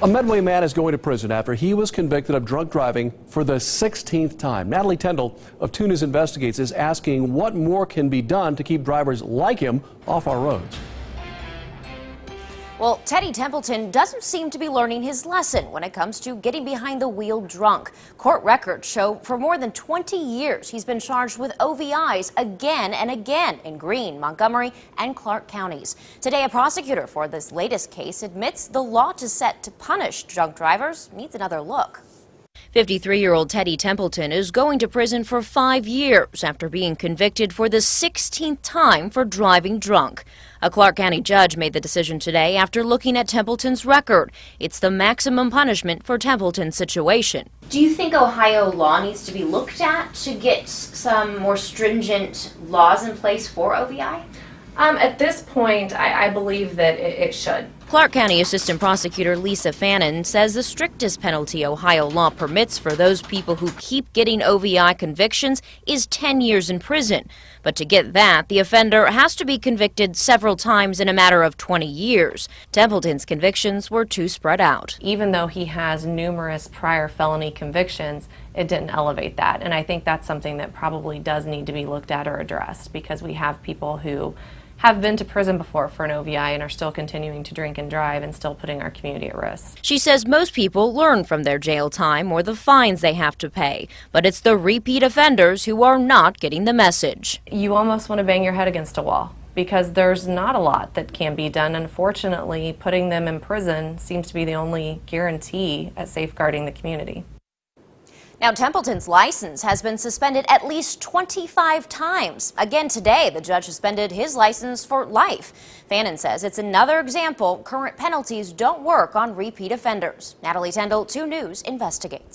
A Medway man is going to prison after he was convicted of drunk driving for the 16th time. Natalie Tendall of 2 News Investigates is asking what more can be done to keep drivers like him off our roads. Well, Teddy Templeton doesn't seem to be learning his lesson when it comes to getting behind the wheel drunk. Court records show for more than 20 years he's been charged with OVIs again and again in Greene, Montgomery, and Clark counties. Today, a prosecutor for this latest case admits the law set to punish drunk drivers needs another look. 53-year-old Teddy Templeton is going to prison for 5 years after being convicted for the 16th time for driving drunk. A Clark County judge made the decision today after looking at Templeton's record. It's the maximum punishment for Templeton's situation. Do you think Ohio law needs to be looked at to get some more stringent laws in place for OVI? At this point, I believe that it should. Clark County Assistant Prosecutor Lisa Fannin says the strictest penalty Ohio law permits for those people who keep getting OVI convictions is 10 years in prison. But to get that, the offender has to be convicted several times in a matter of 20 years. Templeton's convictions were too spread out. Even though he has numerous prior felony convictions, it didn't elevate that. And I think that's something that probably does need to be looked at or addressed, because we have people who have been to prison before for an OVI and are still continuing to drink and drive and still putting our community at risk. She says most people learn from their jail time or the fines they have to pay, but it's the repeat offenders who are not getting the message. You almost want to bang your head against a wall, because there's not a lot that can be done. Unfortunately, putting them in prison seems to be the only guarantee at safeguarding the community. Now, Templeton's license has been suspended at least 25 times. Again today, the judge suspended his license for life. Fannin says it's another example current penalties don't work on repeat offenders. Natalie Tendall, 2 News Investigates.